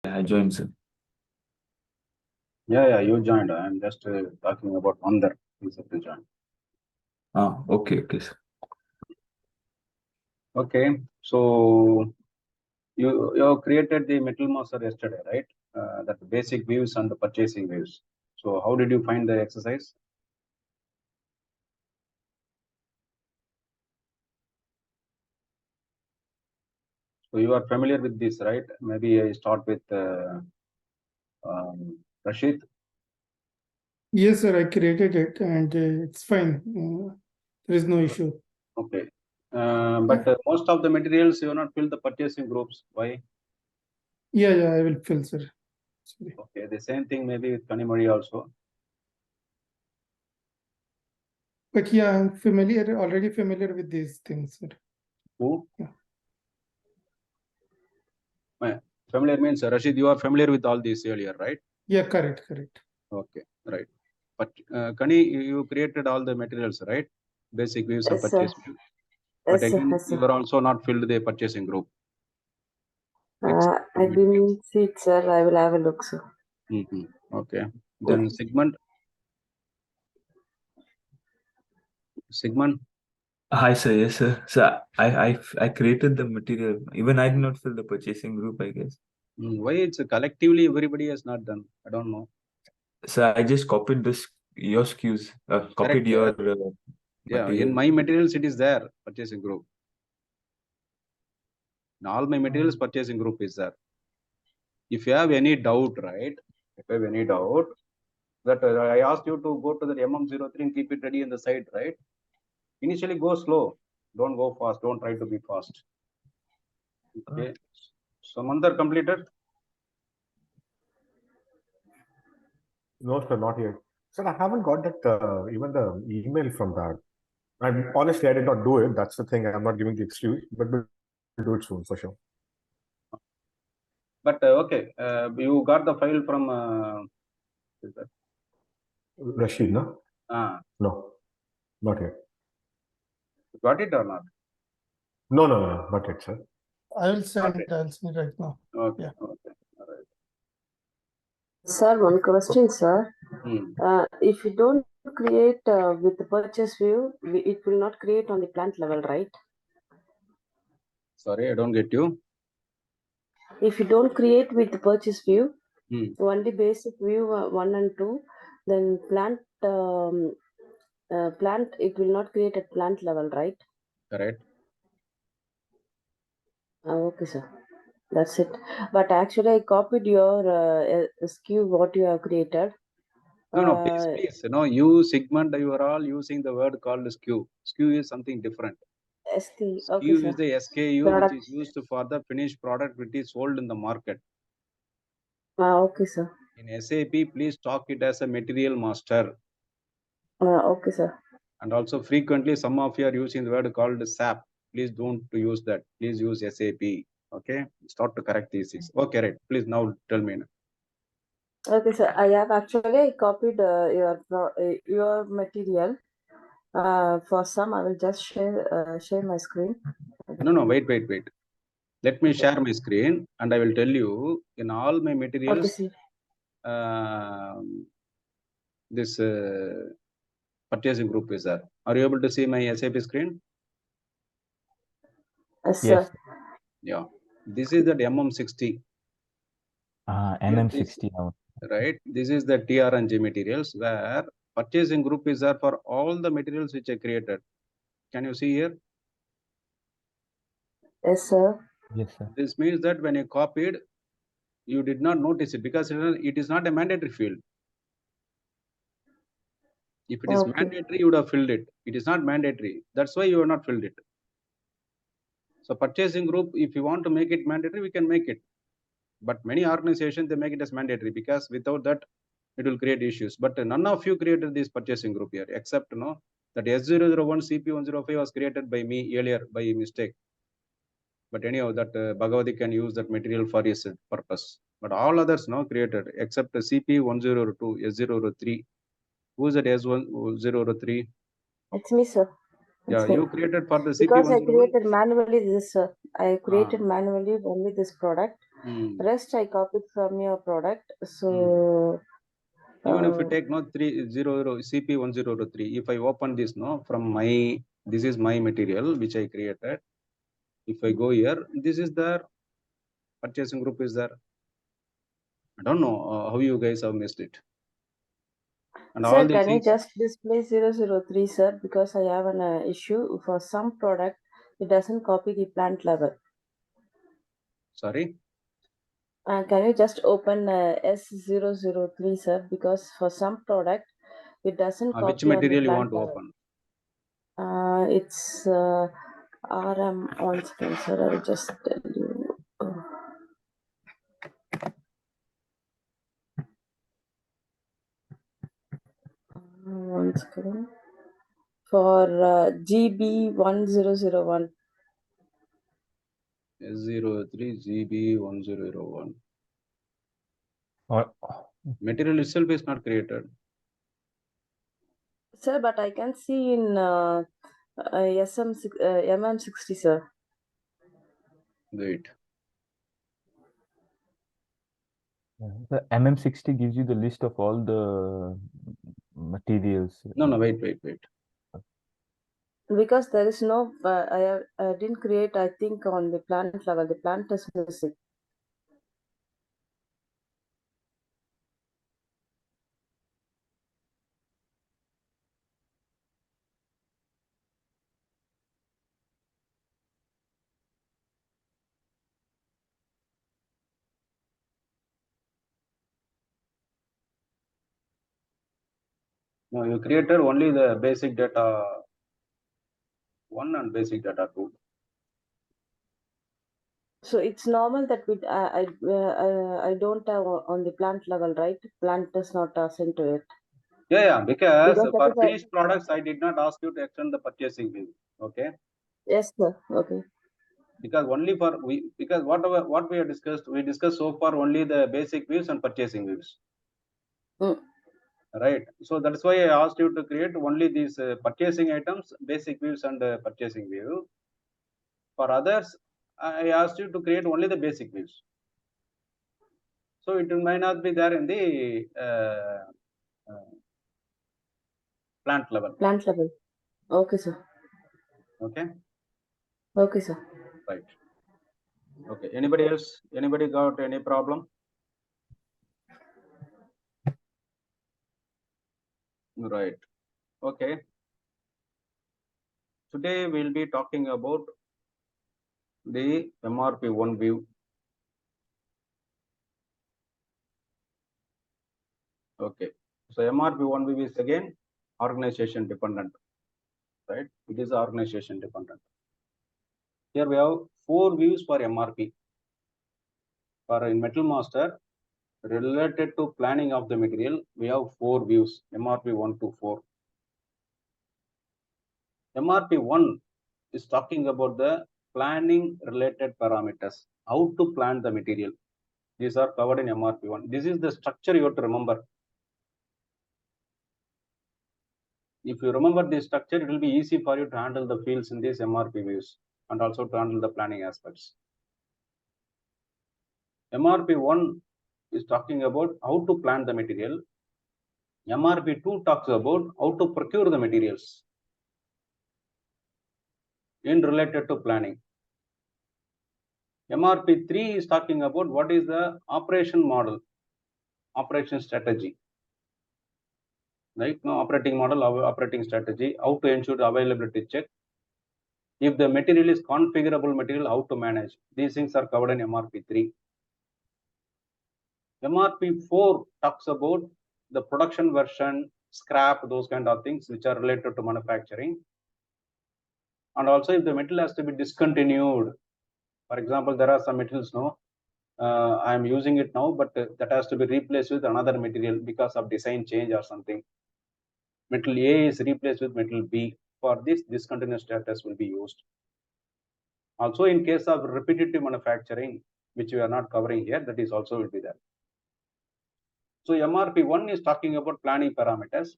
I joined, sir. Yeah, you joined. I'm just talking about Mandar. He's to join. Okay, sir. Okay, so you created the metal master yesterday, right? That basic views and the purchasing views. So how did you find the exercise? So you are familiar with this, right? Maybe I start with Rashid. Yes, sir, I created it and it's fine. There is no issue. Okay. But most of the materials you not fill the purchasing groups. Why? Yeah, I will fill, sir. Sorry. Okay, the same thing maybe with Kanimari also. But yeah, I'm already familiar with these things, sir. Who? Yeah. Familiar means Rashid, you are familiar with all these earlier, right? Yeah, correct. Okay, right. But Kani, you created all the materials, right? Basic views of Yes, purchase sir. view. But Yes, again, sir. you are also not filled the purchasing group. I didn't see it, sir. I will have a look, sir. Okay. Then Sigmund. Hi, sir. Yes, sir. So I created the material. Even I did not fill the purchasing group, I guess. Why it's collectively everybody has not done? I don't know. So I just copied your SKUs. Copied Correct, your yeah. material. In my materials, it is there purchasing group. In all my materials, purchasing group is there. If you have any doubt, right? If you have any doubt, that I asked you to go to the MM03 and keep it ready in the site, right? Initially go slow, don't go fast, don't try to be fast. Okay, so Mandar completed? No, sir, not yet. Sir, I haven't got that even the email from that. And honestly, I did not do it. That's the thing. I'm not giving the excuse, but we'll do it soon for sure. But okay, you got the file from Rashid, no? No, not yet. Got it or not? No, not yet, sir. I will send it. I'll send it right now. Okay, Yeah. okay, all right. Sir, one question, sir. If you don't create with the purchase view, it will not create on the plant level, right? Sorry, I don't get you. If you don't create with the purchase view, only basic view 1 and 2, then plant it will not create at plant level, right? Correct. Okay, sir. That's it. But actually, I copied your SKU what you have created. No, please. No, you Sigmund, you are all using the word called SKU. SKU is something different. SKU, okay, SKU sir. is the SKU which is used for the finished product which is sold in the market. Okay, sir. In SAP, please talk it as a material master. Okay, sir. And also frequently some of you are using the word called SAP. Please don't use that. Please use SAP. Okay, start to correct these things. Okay, right. Please now tell me. Okay, sir. I have actually copied your material. For some, I will just share my screen. No, wait. Let me share my screen and I will tell you in all my materials. Okay, This purchasing group is there. Are you able to see my SAP screen? Yes, sir. Yeah, this is the MM60. MM60 now. Right. This is the TR&G materials where purchasing group is there for all the materials which I created. Can you see here? Yes, sir. Yes, sir. This means that when you copied, you did not notice it because it is not a mandatory field. If it is mandatory, you would have filled it. It is not mandatory. That's why you have not filled it. So purchasing group, if you want to make it mandatory, we can make it. But many organizations, they make it as mandatory because without that, it will create issues. But none of you created this purchasing group here, except that S001 CP105 was created by me earlier by mistake. But anyhow, that Bhagavati can use that material for his purpose. But all others created except the CP102, S003. Who is that S103? It's me, sir. Yeah, Okay. you created for the Because I CP101. created manually this, I created manually only this product. Rest I copied from your product. So Even if you take no 300 CP1003, if I open this no from my, this is my material which I created. If I go here, this is there. Purchasing group is there. I don't know how you guys have missed it. And sir, all these can you things. just display 003, sir? Because I have an issue for some product, it doesn't copy the plant level. Sorry. Can you just open S003, sir? Because for some product, it doesn't copy Which material on the you want plant to level. open? It's RM on screen, sir. I'll just tell you. One screen. For GB1001. S03 GB1001. Or Material itself is not created. Sir, but I can see in MM60, sir. Wait. The MM60 gives you the list of all the materials. No, wait. Because there is no, I didn't create, I think, on the plant level. The plant is missing. No, you created only the basic data 1 and basic data 2. So it's normal that I don't have on the plant level, right? Plant is not sent to it. Yeah, because that for is a- finished products, I did not ask you to extend the purchasing view. Okay. Yes, sir. Okay. Because only for because what we have discussed, we discussed so far only the basic views and purchasing views. Right. So that's why I asked you to create only these purchasing items, basic views and purchasing view. For others, I asked you to create only the basic views. So it might not be there in the plant level. Plant level. Okay, sir. Okay. Okay, sir. Right. Okay. Anybody else? Anybody got any problem? Right. Okay. Today we'll be talking about the MRP1 view. Okay. So MRP1 view is again organization dependent, right? It is organization dependent. Here we have 4 views for MRP. For in Metal Master, related to planning of the material, we have 4 views, MRP 1 to 4. MRP 1 is talking about the planning related parameters, how to plan the material. These are covered in MRP 1. This is the structure you have to remember. If you remember this structure, it will be easy for you to handle the fields in these MRP views and also to handle the planning aspects. MRP 1 is talking about how to plan the material. MRP 2 talks about how to procure the materials in related to planning. MRP 3 is talking about what is the operation model, operation strategy. Right? No operating model, operating strategy, how to ensure the availability check. If the material is configurable material, how to manage. These things are covered in MRP 3. MRP 4 talks about the production version, scrap, those kind of things which are related to manufacturing. And also if the material has to be discontinued. For example, there are some materials, I am using it now, but that has to be replaced with another material because of design change or something. Metal A is replaced with metal B. For this, discontinuous status will be used. Also, in case of repetitive manufacturing, which we are not covering here, that is also will be there. So MRP 1 is talking about planning parameters.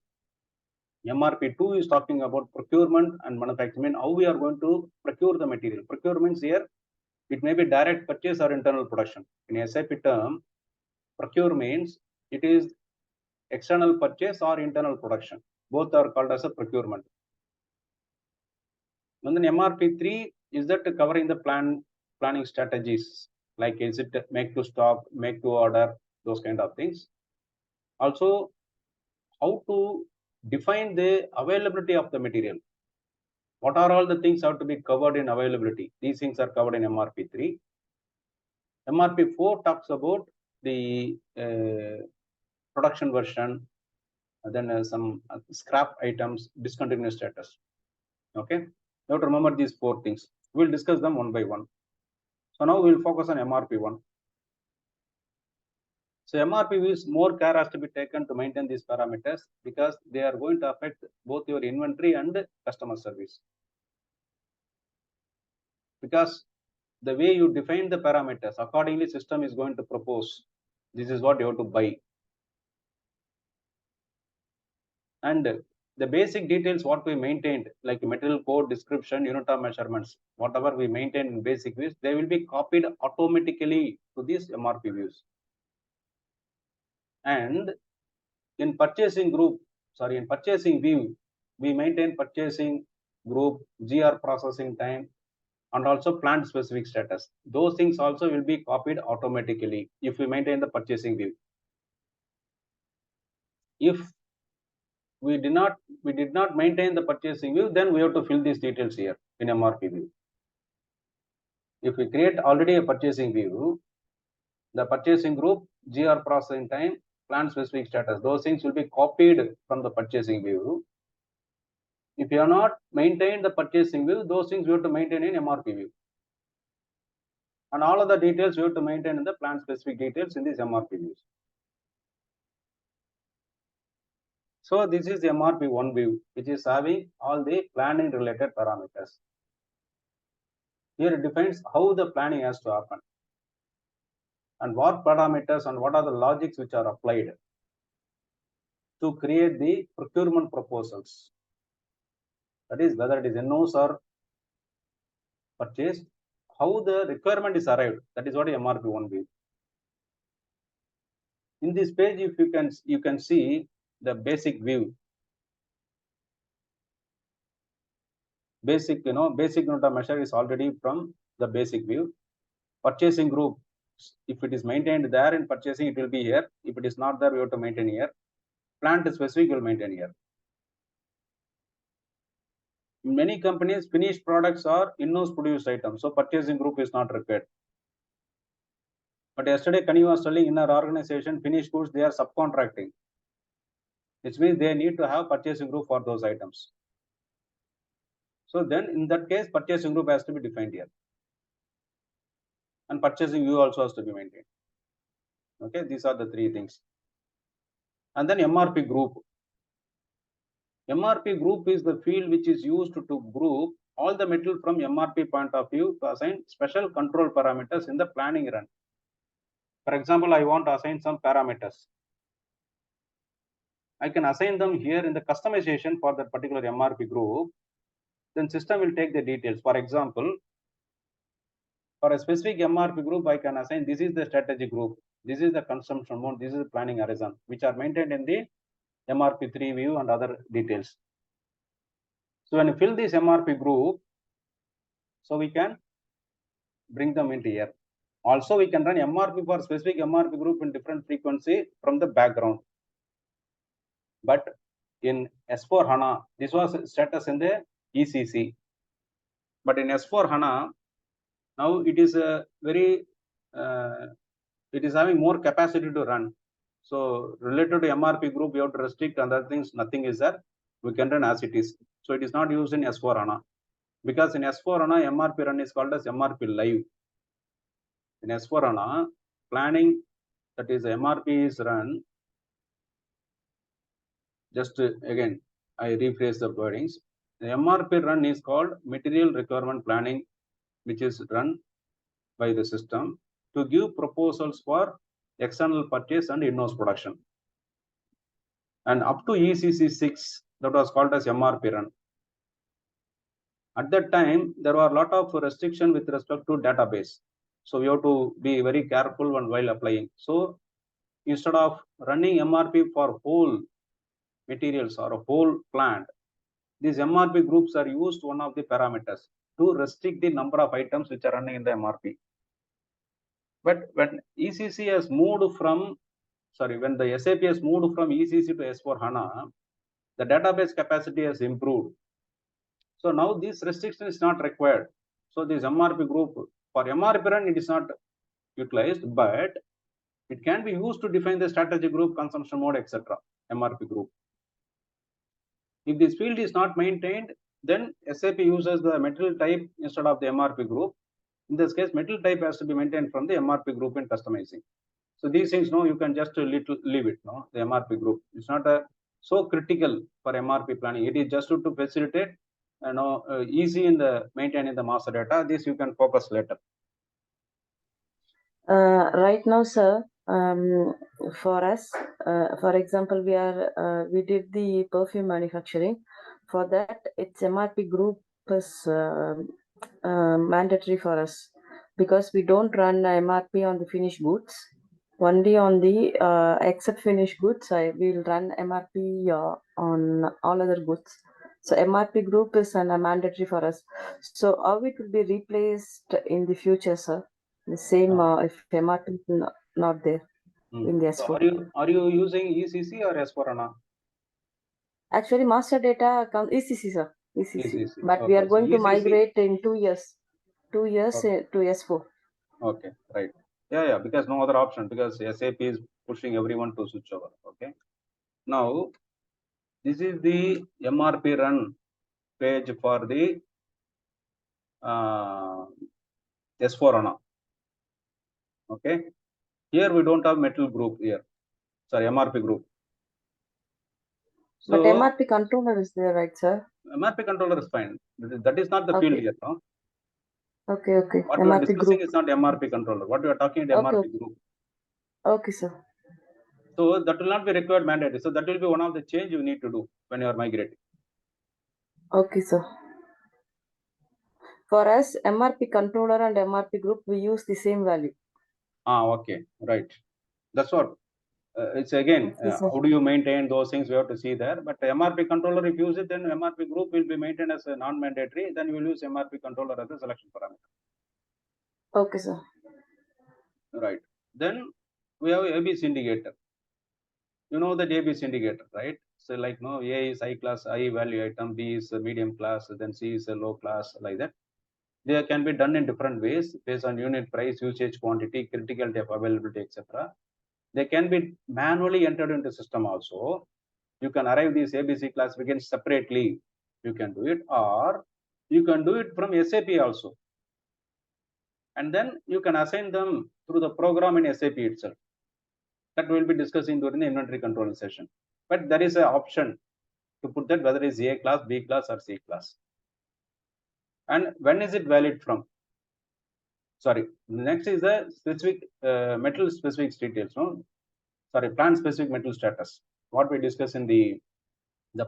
MRP2 is talking about procurement and manufacturing, how we are going to procure the material. Procurement here, it may be direct purchase or internal production. In SAP term, procure means it is external purchase or internal production. Both are called as a procurement. And then MRP3 is that covering the planning strategies, like is it make to stock, make to order, those kind of things. Also, how to define the availability of the material. What are all the things have to be covered in availability? These things are covered in MRP3. MRP4 talks about the production version, then some scrap items, discontinuous status. Okay, you have to remember these 4 things. We'll discuss them one by one. So now we'll focus on MRP1. So MRP views, more care has to be taken to maintain these parameters because they are going to affect both your inventory and customer service. Because the way you define the parameters, accordingly system is going to propose, this is what you have to buy. And the basic details what we maintained, like material code, description, unit of measurements, whatever we maintain in basic views, they will be copied automatically to these MRP views. And in purchasing view, we maintain purchasing group, GR processing time, and also plant specific status. Those things also will be copied automatically if we maintain the purchasing view. If we did not maintain the purchasing view, then we have to fill these details here in MRP view. If we create already a purchasing view, the purchasing group, GR processing time, plant specific status, those things will be copied from the purchasing view. If you are not maintained the purchasing view, those things you have to maintain in MRP view. And all of the details you have to maintain in the plant specific details in these MRP views. So this is the MRP1 view, which is having all the planning related parameters. Here it defines how the planning has to happen and what parameters and what are the logics which are applied to create the procurement proposals. That is, whether it is in-house or purchased, how the requirement is arrived. That is what MRP1 view. In this page, if you can see the basic view. Basic unit of measure is already from the basic view. Purchasing group, if it is maintained there in purchasing, it will be here. If it is not there, we have to maintain here. Plant specific will maintain here. In many companies, finished products are in-house produced items, so purchasing group is not required. But yesterday, Kani was telling in our organization, finished goods, they are subcontracting, which means they need to have purchasing group for those items. So then in that case, purchasing group has to be defined here. And purchasing view also has to be maintained. Okay, these are the 3 things. And then MRP group. MRP group is the field which is used to group all the material from MRP point of view to assign special control parameters in the planning run. For example, I want to assign some parameters. I can assign them here in the customization for that particular MRP group. Then system will take the details. For example, for a specific MRP group, I can assign this is the strategy group, this is the consumption mode, this is the planning horizon, which are maintained in the MRP3 view and other details. So when you fill this MRP group, so we can bring them into here. Also, we can run MRP for specific MRP group in different frequency from the background. But in S4 HANA, this was status in the ECC. But in S4 HANA, now it is a very, it is having more capacity to run. So related to MRP group, you have to restrict other things, nothing is there. We can run as it is. So it is not used in S4 HANA. Because in S4 HANA, MRP run is called as MRP live. In S4 HANA, planning, that is MRP is run. Just again, I rephrase the wordings. The MRP run is called material requirement planning, which is run by the system to give proposals for external purchase and in-house production. and up to ECC 6, that was called as MRP run. At that time, there were a lot of restriction with respect to database. So we have to be very careful while applying. So instead of running MRP for whole materials or a whole plant, these MRP groups are used one of the parameters to restrict the number of items which are running in the MRP. But when ECC has moved from, when the SAP has moved from ECC to S/4HANA, the database capacity has improved. So now this restriction is not required. So this MRP group, for MRP run, it is not utilized, but it can be used to define the strategy group, consumption mode, etc. MRP group. If this field is not maintained, then SAP uses the material type instead of the MRP group. In this case, material type has to be maintained from the MRP group in customizing. So these things, no, you can just leave it, no, the MRP group. It's not so critical for MRP planning. It is just to facilitate, easy in the maintaining the master data. This you can focus later. Right now, sir, for us, for example, we did the perfume manufacturing. For that, it's MRP group is mandatory for us, because we don't run MRP on the finished goods. Only on the except finished goods, we'll run MRP on all other goods. So MRP group is mandatory for us. So how it will be replaced in the future, sir? The same if MRP is not there in the So S4. are you using ECC or S/4HANA? Actually, master data comes ECC, sir. ECC. But we Okay, are going so to ECC migrate in 2 years. 2 years Okay. to S4. Okay, right. Yeah, because no other option, because SAP is pushing everyone to switch over. Okay. Now, this is the MRP run page for the S/4HANA. Okay. Here we don't have metal group here. Sorry, MRP group. So But MRP controller is there, right, sir? MRP controller is fine. That is not the field here. No? Okay. What we are MRP discussing group. is not MRP controller. What we are talking is MRP group. Okay, sir. So that will not be required mandatory. So that will be one of the change you need to do when you are migrating. Okay, sir. For us, MRP controller and MRP group, we use the same value. Okay, right. That's what. It's again, how do you maintain those things? We have to see there. But MRP controller, if you use it, then MRP group will be maintained as a non-mandatory. Then you will use MRP controller as a selection parameter. Okay, sir. Right. Then we have ABC indicator. You know that ABC indicator, right? So like A is high class, high value item, B is a medium class, then C is a low class, like that. They can be done in different ways based on unit price, usage quantity, criticality of availability, etc. They can be manually entered into the system also. You can arrive these ABC classifications separately. You can do it, or you can do it from SAP also. And then you can assign them through the program in SAP itself. That will be discussing during the inventory control session. But there is an option to put that whether it's A class, B class, or C class. And when is it valid from? Sorry, next is the specific metal specific details. No, sorry, plant specific metal status. What we discuss in the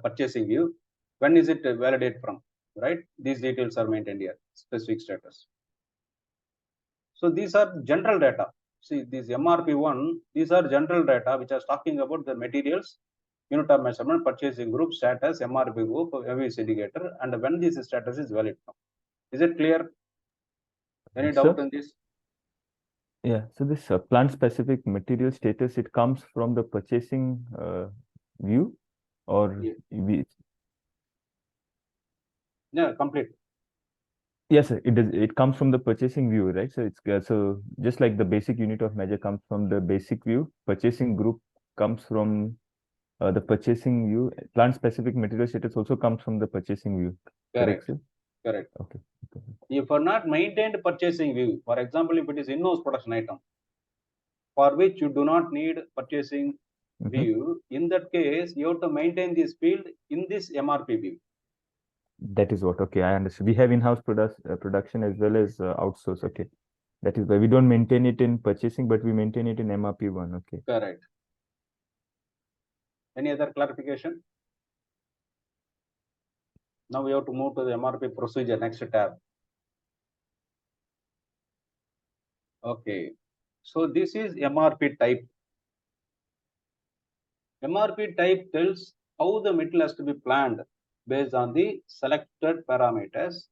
purchasing view. When is it validate from? Right? These details are maintained here. Specific status. So these are general data. See, these MRP1, these are general data which are talking about the materials, unit of measurement, purchasing group, status, MRP group, MVC indicator, and when this status is valid from. Is it clear? Any doubt in this? Yeah, so this plant specific material status, it comes from the purchasing view, or Yeah, complete. Yes, sir. It comes from the purchasing view, right? So it's so just like the basic unit of measure comes from the basic view, purchasing group comes from the purchasing view. Plant specific material status also comes from the purchasing view. Correct. Sir? Correct. Okay. If you are not maintained purchasing view, for example, if it is in-house production item, for which you do not need purchasing view, in that case, you have to maintain this field in this MRP view. That is what. Okay, I understand. We have in-house production as well as outsource. Okay, that is why we don't maintain it in purchasing, but we maintain it in MRP1. Okay. Correct. Any other clarification? Now we have to move to the MRP procedure, next tab. Okay, so this is MRP type. MRP type tells how the material has to be planned based on the selected parameters.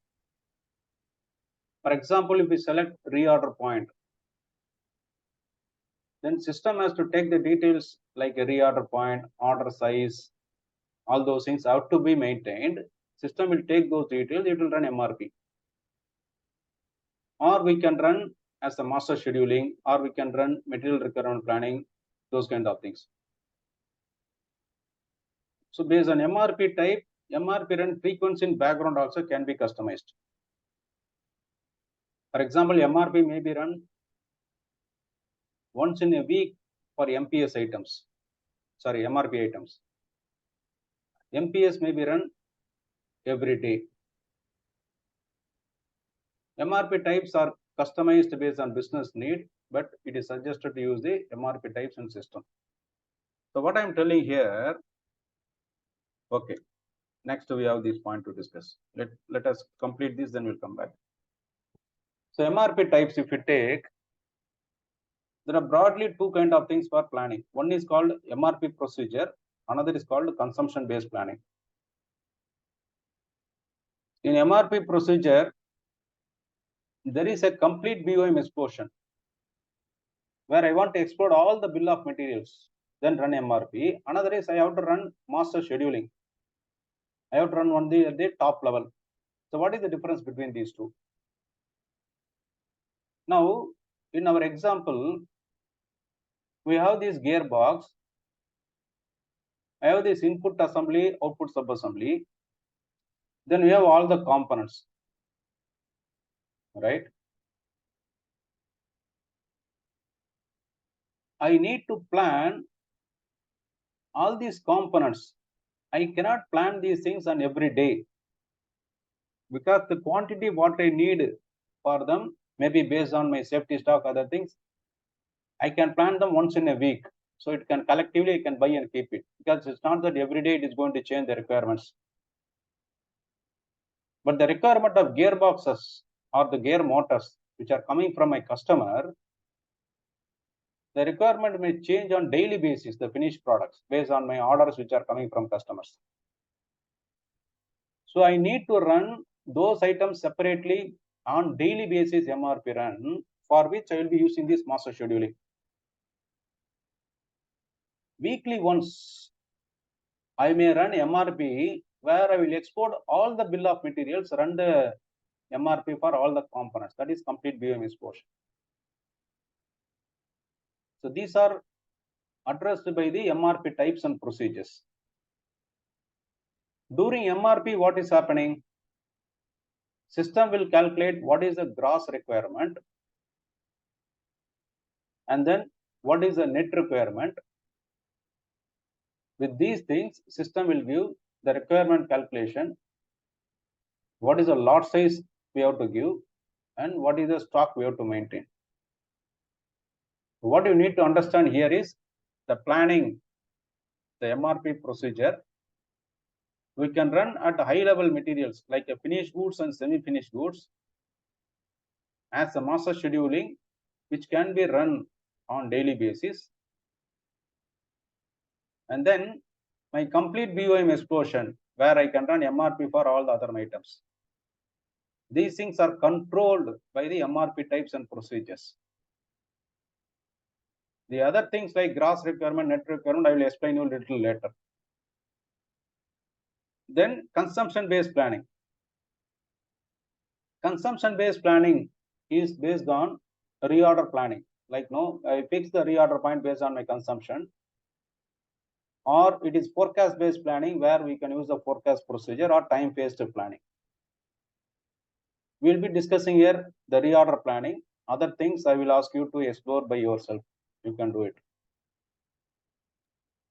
For example, if we select reorder point, then system has to take the details like a reorder point, order size, all those things have to be maintained. System will take those details, it will run MRP. Or we can run as a master scheduling, or we can run material requirement planning, those kind of things. So based on MRP type, MRP run frequency in background also can be customized. For example, MRP may be run once in a week for MPS items. Sorry, MRP items. MPS may be run every day. MRP types are customized based on business need, but it is suggested to use the MRP types and system. So what I'm telling here, okay, next we have this point to discuss. Let us complete this, then we'll come back. So MRP types, if you take, there are broadly two kind of things for planning. One is called MRP procedure, another is called consumption-based planning. In MRP procedure, there is a complete BOM explosion where I want to explode all the bill of materials, then run MRP. Another is I have to run master scheduling. I have to run only at the top level. So what is the difference between these two? Now, in our example, we have this gearbox. I have this input assembly, output subassembly. Then we have all the components, right? I need to plan all these components. I cannot plan these things on every day because the quantity what I need for them may be based on my safety stock, other things. I can plan them once in a week. So it can collectively, I can buy and keep it, because it's not that every day it is going to change the requirements. But the requirement of gearboxes or the gear motors, which are coming from my customer, the requirement may change on daily basis, the finished products, based on my orders which are coming from customers. So I need to run those items separately on daily basis MRP run, for which I will be using this master scheduling. Weekly once, I may run MRP where I will export all the bill of materials, run the MRP for all the components. That is complete BOM explosion. So these are addressed by the MRP types and procedures. During MRP, what is happening? System will calculate what is the gross requirement, and then what is the net requirement. With these things, system will give the requirement calculation, what is the lot size we have to give, and what is the stock we have to maintain. What you need to understand here is the planning, the MRP procedure. We can run at high level materials like a finished goods and semi-finished goods as a master scheduling, which can be run on daily basis. And then my complete BOM explosion, where I can run MRP for all the other items. These things are controlled by the MRP types and procedures. The other things like gross requirement, net requirement, I will explain you a little later. Then consumption-based planning. Consumption-based planning is based on reorder planning. Like I fix the reorder point based on my consumption. Or it is forecast-based planning where we can use the forecast procedure or time-based planning. We'll be discussing here the reorder planning. Other things I will ask you to explore by yourself. You can do it.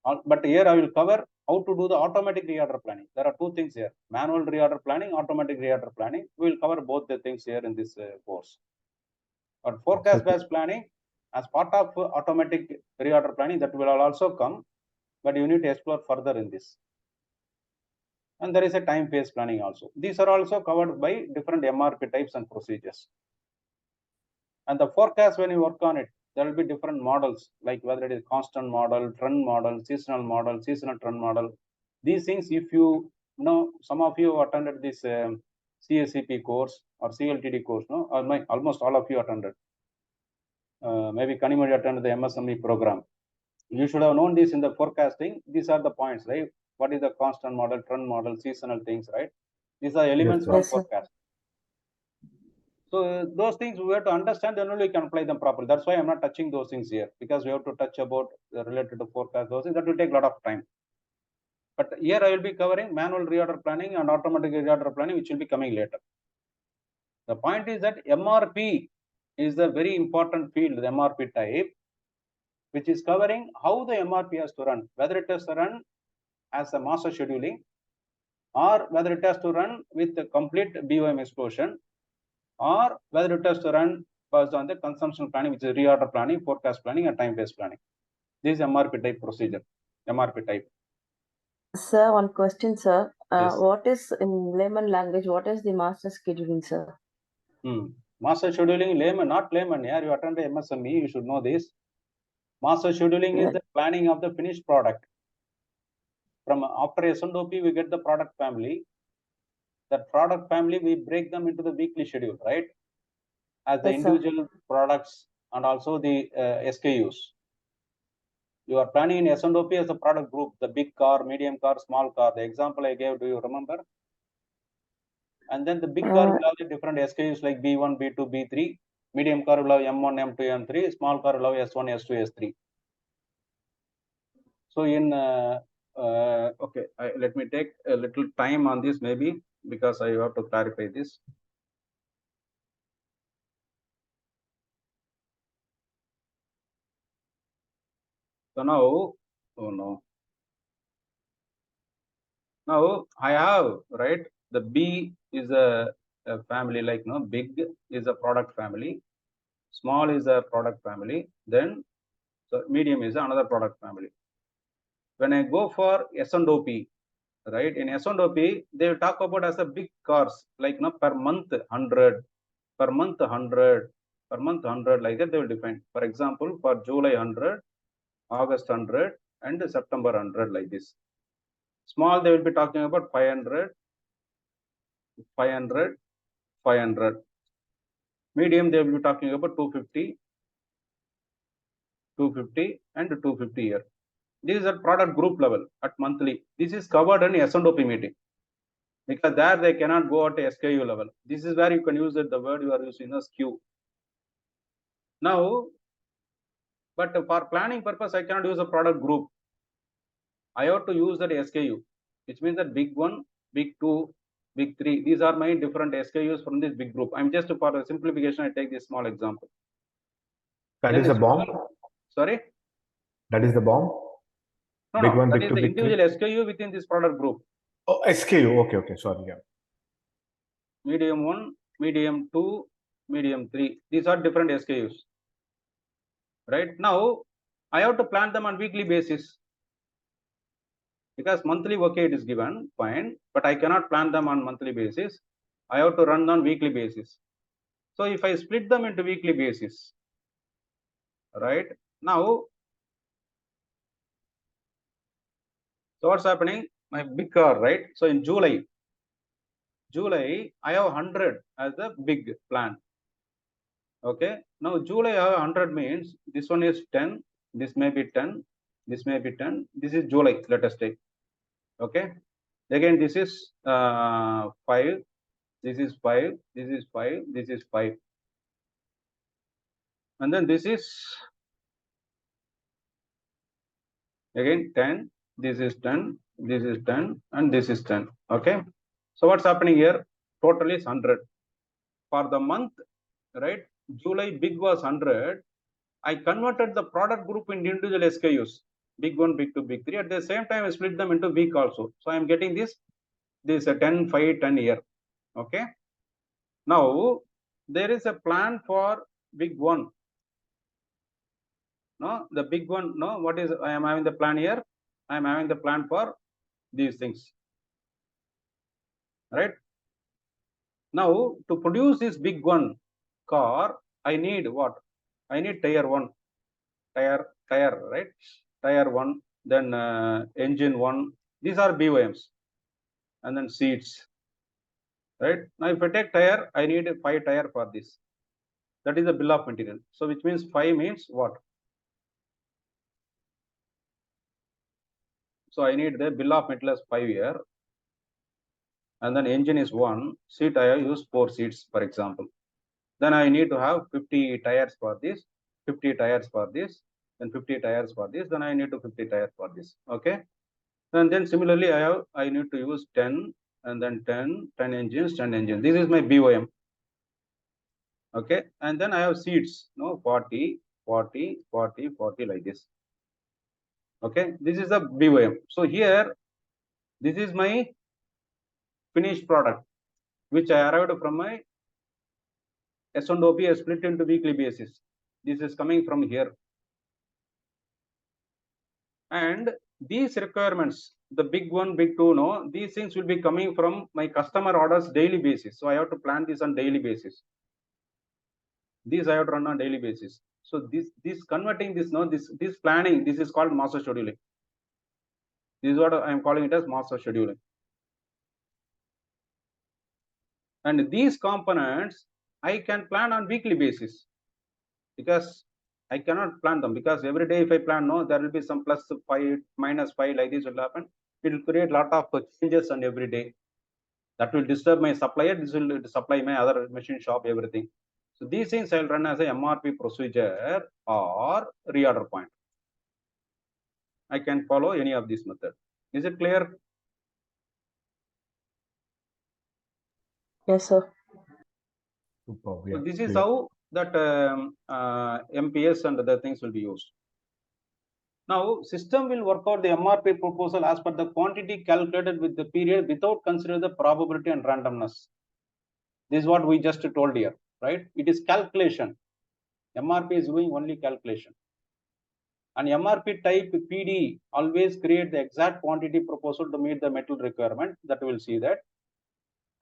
But here I will cover how to do the automatic reorder planning. There are two things here: manual reorder planning, automatic reorder planning. We will cover both the things here in this course. But forecast-based planning, as part of automatic reorder planning, that will also come. but you need to explore further in this. And there is a time phase planning also. These are also covered by different MRP types and procedures. And the forecast, when you work on it, there will be different models, like whether it is constant model, trend model, seasonal trend model. These things, if you know, some of you attended this CSCP course or CLTD course, no? Or almost all of you attended. Maybe Kanimari attended the MSME program. You should have known this in the forecasting. These are the points, right? What is the constant model, trend model, seasonal things, right? These are elements from forecast. So those things we have to understand, then only we can apply them properly. That's why I'm not touching those things here, because we have to touch about related to forecast. Those things that will take a lot of time. But here I will be covering manual reorder planning and automatic reorder planning, which will be coming later. The point is that MRP is a very important field, the MRP type, which is covering how the MRP has to run, whether it has to run as a master scheduling, or whether it has to run with the complete BOM explosion, or whether it has to run based on the consumption planning, which is reorder planning, forecast planning, and time-based planning. This is MRP type procedure, MRP type. Sir, one question, sir. Yes. What is, in layman language, what is the master scheduling, sir? Master scheduling, layman, not layman. Yeah, you attend the MSME, you should know this. Master scheduling is the planning of the finished product. From after S&OP, we get the product family. That product family, we break them into the weekly schedule, right? As the individual products and also the SKUs. You are planning in S&OP as a product group, the big car, medium car, small car. The example I gave, do you remember? And then the big car will have the different SKUs like B1, B2, B3. Medium car will have M1, M2, M3. Small car will have S1, S2, S3. So in, okay, let me take a little time on this maybe, because I have to clarify this. So now, oh no. Now I have, right, the B is a family, like, no, big is a product family, small is a product family, then so medium is another product family. When I go for S&OP, right, in S&OP, they will talk about as a big cars, like, no, per month 100, per month 100, per month 100, like that they will define. For example, for July 100, August 100, and September 100, like this. Small, they will be talking about 500, 500, 500. Medium, they will be talking about 250, 250, and 250 here. This is at product group level at monthly. This is covered in S&OP meeting, because there they cannot go at SKU level. This is where you can use it, the word you are using as SKU. Now, but for planning purpose, I cannot use a product group. I have to use that SKU, which means that big 1, big 2, big 3. These are my different SKUs from this big group. I'm just, for the simplification, I take this small example. That is a bomb? Sorry? That is the bomb? No, big no, one, that big is two, the big individual three? SKU within this product group. Oh, SKU. Okay, okay. Sorry. Yeah. Medium 1, medium 2, medium 3. These are different SKUs. Right now, I have to plan them on weekly basis. Because monthly, okay, it is given, fine, but I cannot plan them on monthly basis. I have to run on weekly basis. So if I split them into weekly basis, right now, so what's happening? My big car, right? So in July, I have 100 as the big plan. Okay. Now July I have 100 means this one is 10, this may be 10, this may be 10. This is July, let us take. Okay. Again, this is 5, this is 5, this is 5, this is 5. And then this is again 10, this is 10, this is 10, and this is 10. Okay. So what's happening here? Total is 100. For the month, right? July big was 100. I converted the product group into individual SKUs. Big 1, big 2, big 3. At the same time, I split them into week also. So I'm getting this 10, 5, 10 here. Okay. Now, there is a plan for big 1. No, the big one, no, what is, I am having the plan here. I am having the plan for these things, right? Now, to produce this big one car, I need what? I need tire 1, tire, right? Tire 1, then engine 1. These are BOMs, and then seats, right? Now, if I take tire, I need 5 tire for this. That is the bill of material. So, which means 5 means what? So, I need the bill of material as 5 here. And then engine is 1, seat I have used 4 seats, for example. Then I need to have 50 tires for this, 50 tires for this, then 50 tires for this, then I need to 50 tires for this. Okay. And then similarly, I need to use 10 and then 10 engines, 10 engines. This is my BOM. Okay. And then I have seats, 40, 40, 40, 40 like this. Okay. This is the BOM. So here, this is my finished product, which I arrived from my S&OP is split into weekly basis. This is coming from here. And these requirements, the big 1, big 2, these things will be coming from my customer orders daily basis. So I have to plan this on daily basis. These I have to run on daily basis. So this converting this, this planning, this is called master scheduling. This is what I am calling it as master scheduling. And these components, I can plan on weekly basis because I cannot plan them, because every day if I plan, there will be some plus 5, minus 5 like this will happen. It will create a lot of changes on every day. That will disturb my supplier. This will supply my other machine shop, everything. So these things I'll run as a MRP procedure or reorder point. I can follow any of these methods. Is it clear? Yes, sir. Superb, So yeah, this is clear. how that MPS and other things will be used. Now, system will work out the MRP proposal as per the quantity calculated with the period without considering the probability and randomness. This is what we just told here, right? It is calculation. MRP is doing only calculation. And MRP type PD always create the exact quantity proposal to meet the metal requirement. That we'll see that.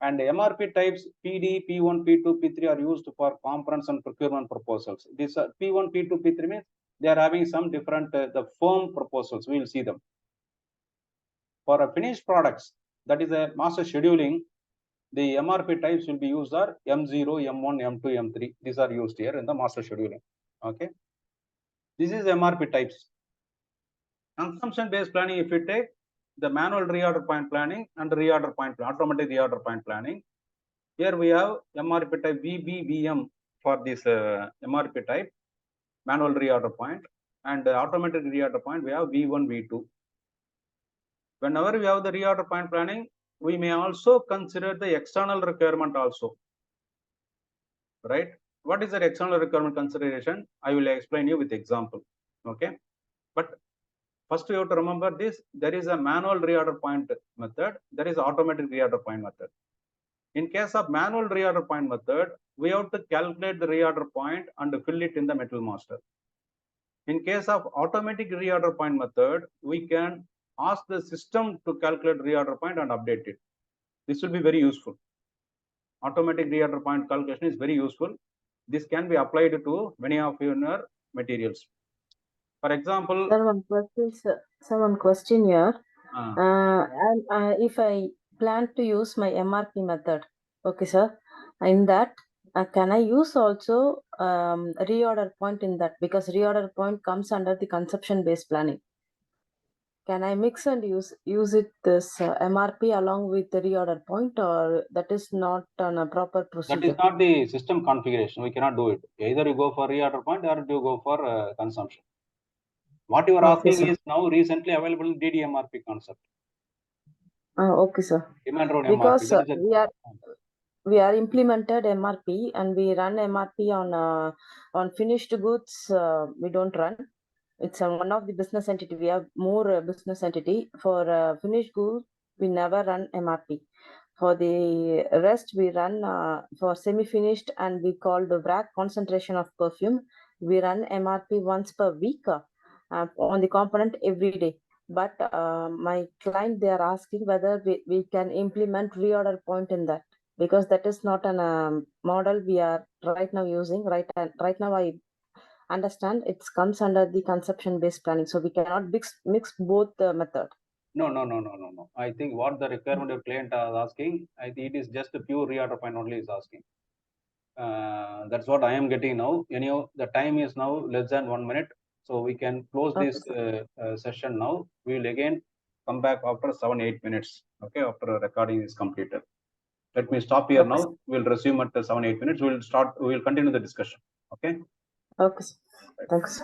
And MRP types PD, P1, P2, P3 are used for components and procurement proposals. This P1, P2, P3 means they are having some different the firm proposals. We will see them. For a finished products, that is a master scheduling, the MRP types will be used are M0, M1, M2, M3. These are used here in the master scheduling. Okay. This is MRP types. Consumption-based planning, if you take the manual reorder point planning and reorder point, automatic reorder point planning. Here we have MRP type VBVM for this MRP type, manual reorder point, and automatic reorder point, we have V1, V2. Whenever we have the reorder point planning, we may also consider the external requirement also, right? What is the external requirement consideration? I will explain you with example, okay? But first you have to remember this, there is a manual reorder point method, there is automatic reorder point method. In case of manual reorder point method, we have to calculate the reorder point and fill it in the metal master. In case of automatic reorder point method, we can ask the system to calculate reorder point and update it. This will be very useful. Automatic reorder point calculation is very useful. This can be applied to many of your materials. For example, one question here. If I plan to use my MRP method, okay, sir, in that, can I use also reorder point in that, because reorder point comes under the consumption-based planning? Can I mix and use it this MRP along with the reorder point, or that is not on a proper procedure? That is not the system configuration. We cannot do it. Either you go for reorder point or you go for consumption. What you are asking is now recently available DDMRP concept. Okay, sir. Demand road because MRP. We are implemented MRP and we run MRP on finished goods. We don't run. It's one of the business entity. We have more business entity. For finished goods, we never run MRP. For the rest, we run for semi-finished, and we call the VRAC, concentration of perfume. We run MRP once per week on the component every day. but my client, they are asking whether we can implement reorder point in that, because that is not an model we are right now using. Right now I understand it comes under the conception based planning, so we cannot mix both the method. No. I think what the requirement of client is asking, I think it is just a pure reorder point only is asking. That's what I am getting now. Anyhow, the time is now less than 1 minute, so we can close this session now. We will again come back after 7-8 minutes. Okay, after recording is completed. Let me stop here now. We'll resume at 7-8 minutes. We'll continue the discussion. Okay. Okay. Thanks.